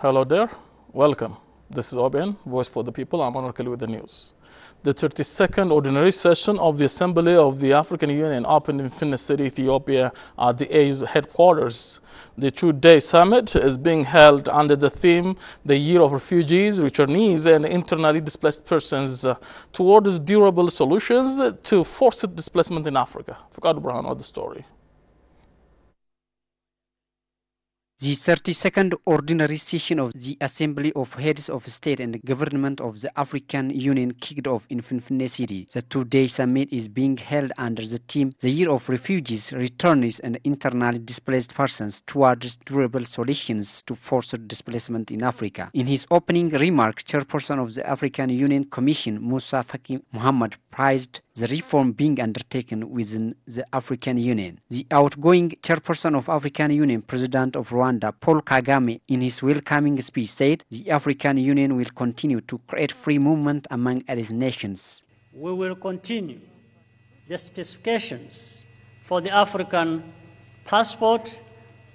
Hello there, welcome. This is OBN, Voice for the People. I'm Anwar Kali with the news. The 32nd Ordinary Session of the Assembly of the African Union opened in Finland City, Ethiopia, at the AU's headquarters. The two-day summit is being held under the theme, The Year of Refugees, Returnees and Internally Displaced Persons towards Durable Solutions to Forced Displacement in Africa. Fakad Burhan on the story. The 32nd Ordinary Session of the Assembly of Heads of State and Government of the African Union kicked off in Finland City. The two-day summit is being held under the theme, The Year of Refugees, Returnees and Internally Displaced Persons towards Durable Solutions to Forced Displacement in Africa. In his opening remarks, Chairperson of the African Union Commission, Musa Faki Muhammad, praised the reform being undertaken within the African Union. The outgoing Chairperson of African Union, President of Rwanda, Paul Kagame, in his welcoming speech said, the African Union will continue to create free movement among its nations. We will continue the specifications for the African passport,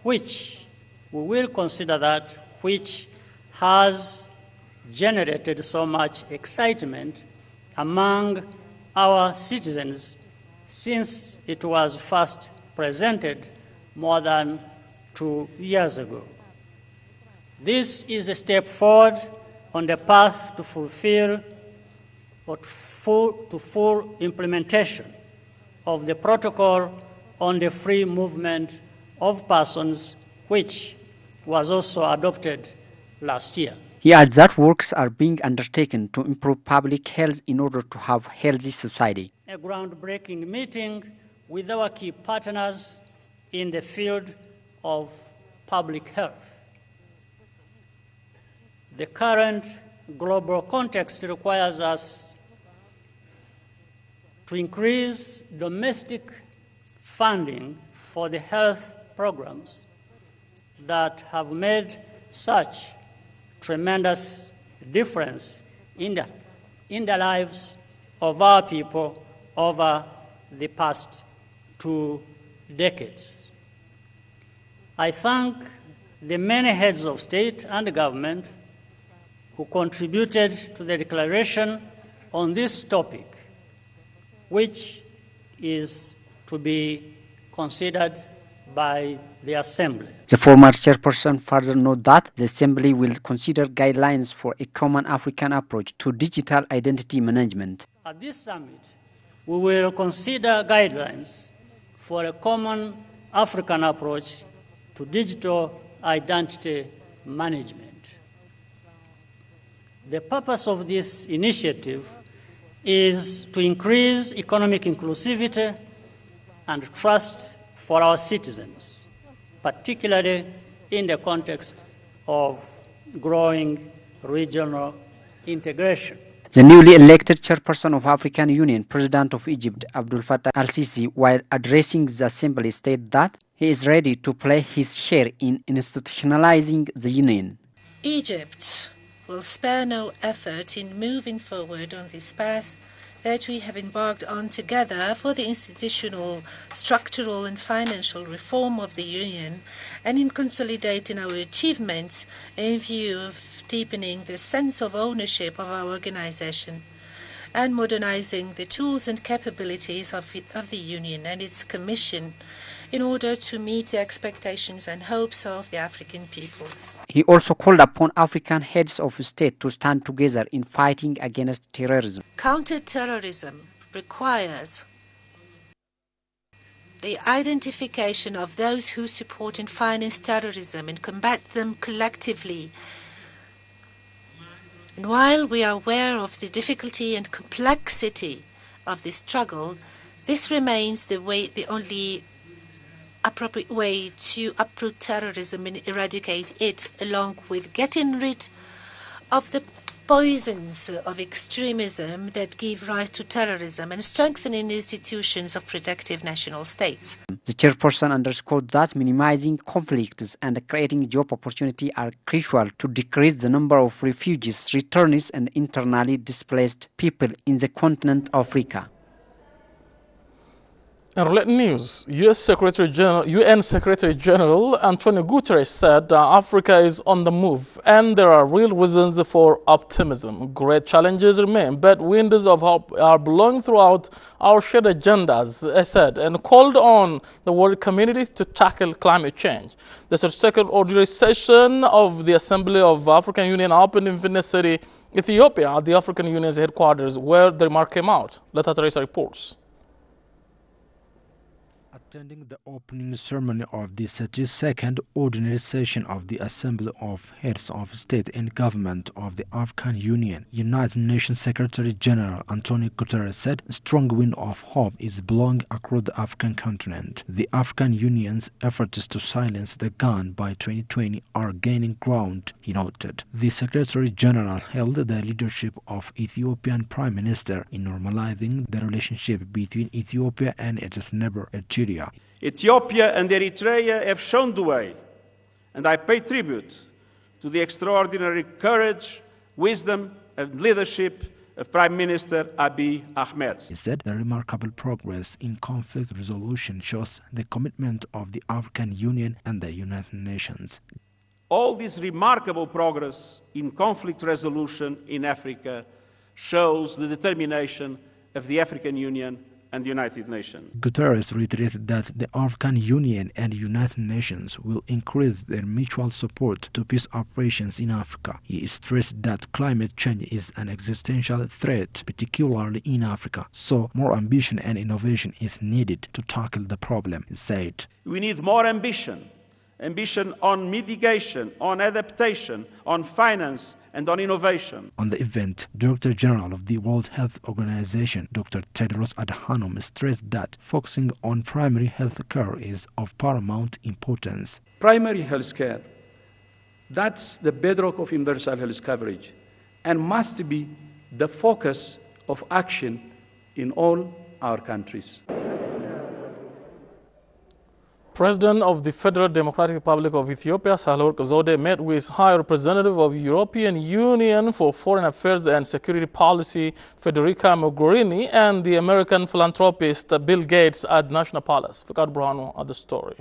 which we will consider that which has generated so much excitement among our citizens since it was first presented more than 2 years ago. This is a step forward on the path to fulfill full implementation of the protocol on the free movement of persons, which was also adopted last year. He adds that works are being undertaken to improve public health in order to have a healthy society. A groundbreaking meeting with our key partners in the field of public health. The current global context requires us to increase domestic funding for the health programs that have made such tremendous difference in the lives of our people over the past 2 decades. I thank the many heads of state and government who contributed to the declaration on this topic, which is to be considered by the Assembly. The former chairperson further noted that the Assembly will consider guidelines for a common African approach to digital identity management. At this summit, we will consider guidelines for a common African approach to digital identity management. The purpose of this initiative is to increase economic inclusivity and trust for our citizens, particularly in the context of growing regional integration. The newly elected chairperson of African Union, President of Egypt, Abdel Fattah al-Sisi, while addressing the Assembly, stated that he is ready to play his share in institutionalizing the Union. Egypt will spare no effort in moving forward on this path that we have embarked on together for the institutional, structural and financial reform of the Union, and in consolidating our achievements in view of deepening the sense of ownership of our organization and modernizing the tools and capabilities of the Union and its Commission in order to meet the expectations and hopes of the African peoples. He also called upon African heads of state to stand together in fighting against terrorism. Counter-terrorism requires the identification of those who support and finance terrorism and combat them collectively. And while we are aware of the difficulty and complexity of this struggle, this remains the only appropriate way to uproot terrorism and eradicate it, along with getting rid of the poisons of extremism that give rise to terrorism and strengthening institutions of protective national states. The chairperson underscored that minimizing conflicts and creating job opportunity are crucial to decrease the number of refugees, returnees and internally displaced people in the continent of Africa. In related news, UN Secretary General Antonio Guterres said Africa is on the move and there are real reasons for optimism. Great challenges remain, but windows of hope are blowing throughout our shared agendas, he said, and called on the world community to tackle climate change. The second ordinary session of the Assembly of African Union opened in Finland City, Ethiopia, at the African Union's headquarters, where the remark came out. Leta Teresa reports. Attending the opening ceremony of the 32nd ordinary session of the Assembly of Heads of State and Government of the African Union, United Nations Secretary General Antonio Guterres said a strong wind of hope is blowing across the African continent. The African Union's efforts to silence the gun by 2020 are gaining ground, he noted. The Secretary General held the leadership of Ethiopian Prime Minister in normalizing the relationship between Ethiopia and its neighbor Eritrea. Ethiopia and Eritrea have shown the way, and I pay tribute to the extraordinary courage, wisdom, and leadership of Prime Minister Abiy Ahmed. He said the remarkable progress in conflict resolution shows the commitment of the African Union and the United Nations. All this remarkable progress in conflict resolution in Africa shows the determination of the African Union and the United Nations. Guterres reiterated that the African Union and United Nations will increase their mutual support to peace operations in Africa. He stressed that climate change is an existential threat, particularly in Africa, so more ambition and innovation is needed to tackle the problem, he said. We need more ambition on mitigation, on adaptation, on finance, and on innovation. On the event, Director General of the World Health Organization, Dr. Tedros Adhanom, stressed that focusing on primary health care is of paramount importance. Primary health care, that's the bedrock of universal health coverage and must be the focus of action in all our countries. President of the Federal Democratic Republic of Ethiopia, Sahle-Work Zewde, met with High Representative of the European Union for Foreign Affairs and Security Policy, Federica Mogherini, and the American philanthropist Bill Gates at National Palace. Fikar Burhanu at the story.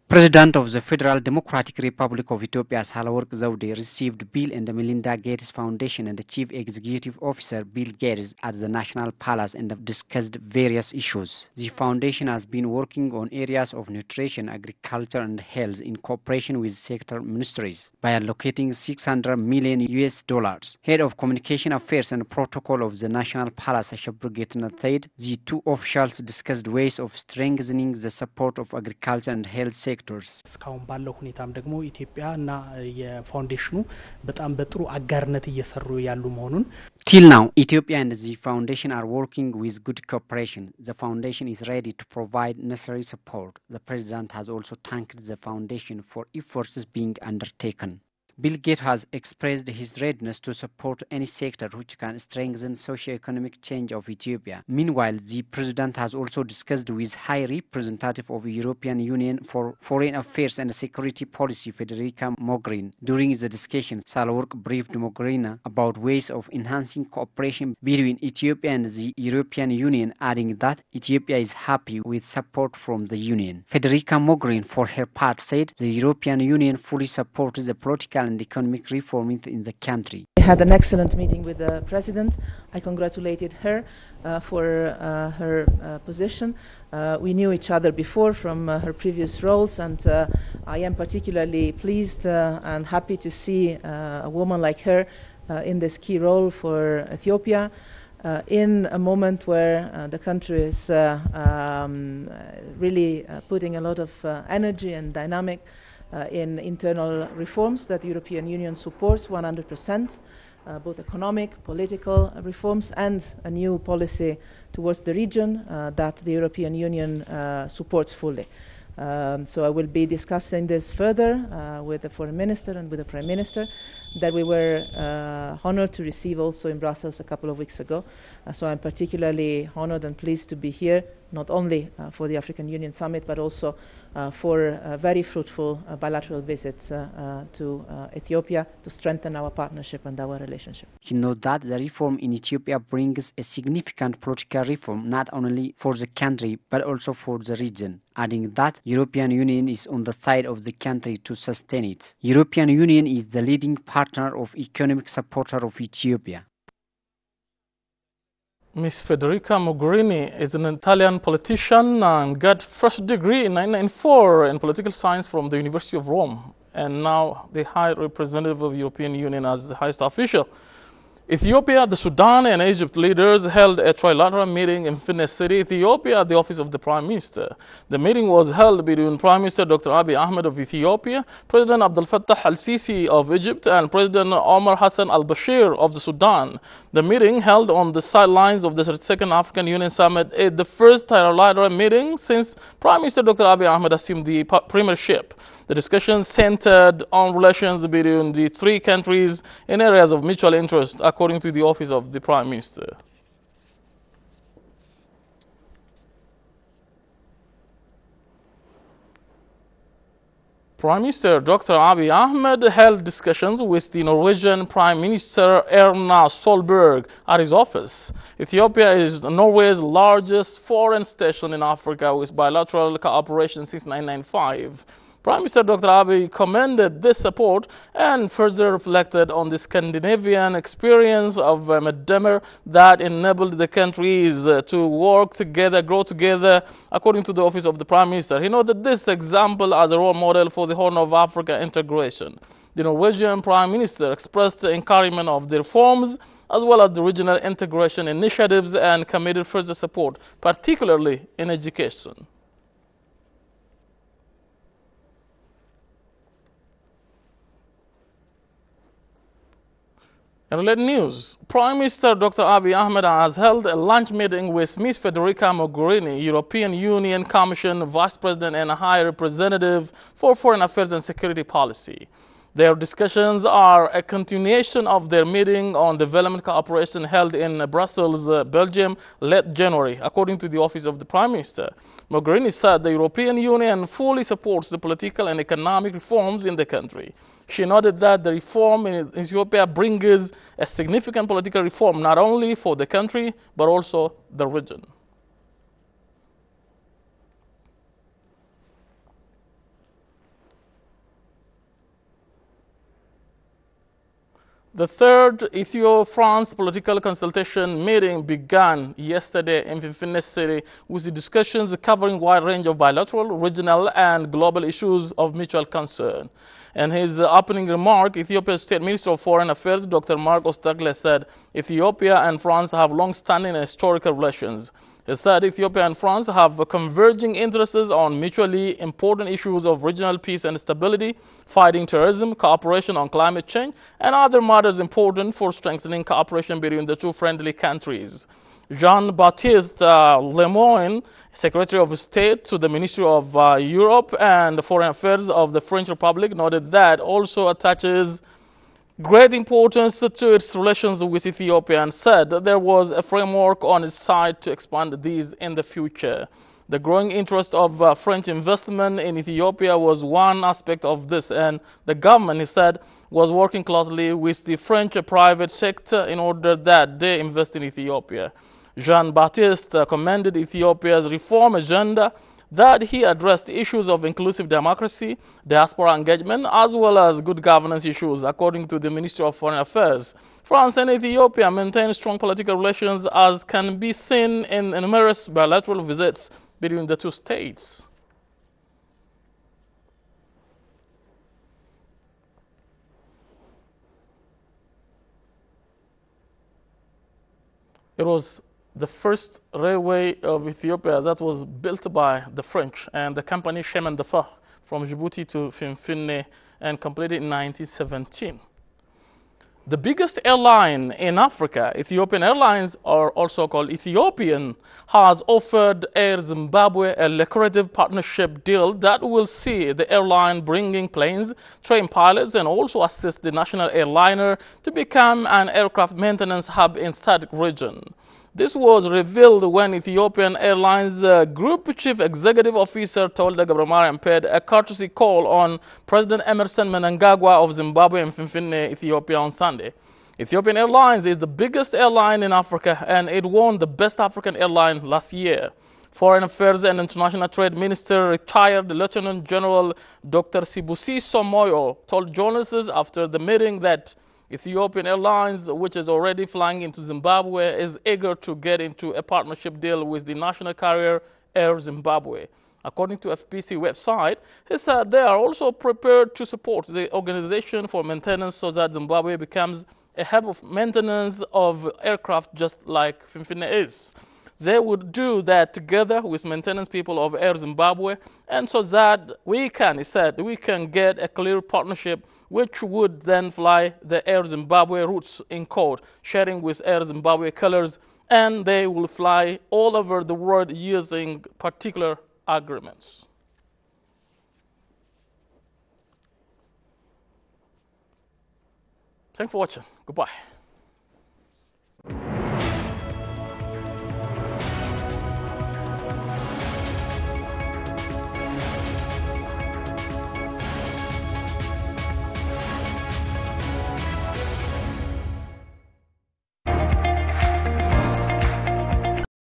President of the Federal Democratic Republic of Ethiopia, Sahle-Work Zewde, received Bill and Melinda Gates Foundation and the Chief Executive Officer, Bill Gates, at the National Palace and discussed various issues. The foundation has been working on areas of nutrition, agriculture, and health in cooperation with sector ministries by allocating $600 million. Head of Communication Affairs and Protocol of the National Palace, Ashabur Getnet said the two officials discussed ways of strengthening the support of agriculture and health sectors. እስካሁን ባለው ሁኔታም ደግሞ ኢትዮጵያ እና የፋውንዴሽኑ በጣም በጥሩ አጋርነት እየሰሩ ያሉ መሆኑን Till now, Ethiopia and the foundation are working with good cooperation. The foundation is ready to provide necessary support. The president has also thanked the foundation for efforts being undertaken. Bill Gates has expressed his readiness to support any sector which can strengthen socio-economic change of Ethiopia. Meanwhile, the president has also discussed with High Representative of the European Union for Foreign Affairs and Security Policy, Federica Mogherini. During the discussion, Sahle-Work briefed Mogherini about ways of enhancing cooperation between Ethiopia and the European Union, adding that Ethiopia is happy with support from the Union. Federica Mogherini, for her part, said the European Union fully supports the political and economic reform in the country. I had an excellent meeting with the President. I congratulated her for her position. We knew each other before from her previous roles, and I am particularly pleased and happy to see a woman like her in this key role for Ethiopia in a moment where the country is really putting a lot of energy and dynamic in internal reforms that the European Union supports 100%, both economic, political reforms, and a new policy towards the region that the European Union supports fully. So I will be discussing this further with the Foreign Minister and with the Prime Minister that we were honored to receive also in Brussels a couple of weeks ago. So I'm particularly honored and pleased to be here not only for the African Union Summit, but also for very fruitful bilateral visits to Ethiopia to strengthen our partnership and our relationship. He noted that the reform in Ethiopia brings a significant political reform not only for the country but also for the region, adding that European Union is on the side of the country to sustain it. European Union is the leading partner of economic supporter of Ethiopia. Ms. Federica Mogherini is an Italian politician and got first degree in 1994 in political science from the University of Rome, and now the High Representative of the European Union as the highest official. Ethiopia, the Sudan, and Egypt leaders held a trilateral meeting in Finne City, Ethiopia, at the office of the Prime Minister. The meeting was held between Prime Minister Dr. Abiy Ahmed of Ethiopia, President Abdel Fattah al-Sisi of Egypt, and President Omar Hassan al-Bashir of the Sudan. The meeting, held on the sidelines of the 32nd African Union Summit, is the first trilateral meeting since Prime Minister Dr. Abiy Ahmed assumed the premiership. The discussion centered on relations between the three countries in areas of mutual interest, according to the office of the Prime Minister. Prime Minister Dr. Abiy Ahmed held discussions with the Norwegian Prime Minister Erna Solberg at his office. Ethiopia is Norway's largest foreign station in Africa with bilateral cooperation since 1995. Prime Minister Dr. Abiy commended this support and further reflected on the Scandinavian experience of Meddemer that enabled the countries to work together, grow together, according to the office of the Prime Minister. He noted this example as a role model for the Horn of Africa integration. The Norwegian Prime Minister expressed the encouragement of the reforms as well as the regional integration initiatives and committed further support, particularly in education. In related news, Prime Minister Dr. Abiy Ahmed has held a lunch meeting with Ms. Federica Mogherini, European Union Commission Vice President and High Representative for Foreign Affairs and Security Policy. Their discussions are a continuation of their meeting on development cooperation held in Brussels, Belgium, late January, according to the office of the Prime Minister. Mogherini said the European Union fully supports the political and economic reforms in the country. She noted that the reform in Ethiopia brings a significant political reform not only for the country, but also the region. The third Ethio-France political consultation meeting began yesterday in Finne City with the discussions covering a wide range of bilateral, regional, and global issues of mutual concern. In his opening remark, Ethiopia's State Minister of Foreign Affairs, Dr. Mark Ostagle, said Ethiopia and France have long-standing historical relations. He said Ethiopia and France have converging interests on mutually important issues of regional peace and stability, fighting terrorism, cooperation on climate change, and other matters important for strengthening cooperation between the two friendly countries. Jean-Baptiste Lemoyne, Secretary of State to the Ministry of Europe and Foreign Affairs of the French Republic, noted that also attaches great importance to its relations with Ethiopia and said that there was a framework on its side to expand these in the future. The growing interest of French investment in Ethiopia was one aspect of this, and the government, he said, was working closely with the French private sector in order that they invest in Ethiopia. Jean-Baptiste commended Ethiopia's reform agenda, that he addressed issues of inclusive democracy, diaspora engagement, as well as good governance issues, according to the Ministry of Foreign Affairs. France and Ethiopia maintain strong political relations, as can be seen in numerous bilateral visits between the two states. It was the first railway of Ethiopia that was built by the French and the company Chemin de Fer from Djibouti to Finne and completed in 1917. The biggest airline in Africa, Ethiopian Airlines, or also called Ethiopian, has offered Air Zimbabwe a lucrative partnership deal that will see the airline bringing planes, train pilots, and also assist the national airliner to become an aircraft maintenance hub in SADC region. This was revealed when Ethiopian Airlines Group Chief Executive Officer Tolda Gabramariam paid a courtesy call on President Emerson Mnangagwa of Zimbabwe in Finfinne, Ethiopia on Sunday. Ethiopian Airlines is the biggest airline in Africa, and it won the Best African Airline last year. Foreign Affairs and International Trade Minister, retired Lieutenant General Dr. Sibusiso Moyo, told journalists after the meeting that Ethiopian Airlines, which is already flying into Zimbabwe, is eager to get into a partnership deal with the national carrier Air Zimbabwe. According to FBC website, he said they are also prepared to support the organization for maintenance so that Zimbabwe becomes a hub of maintenance of aircraft just like Finfinne is. They would do that together with maintenance people of Air Zimbabwe, and so that we can, he said, we can get a clear partnership which would then fly the Air Zimbabwe routes in code, sharing with Air Zimbabwe colors, and they will fly all over the world using particular agreements. Thanks for watching. Goodbye.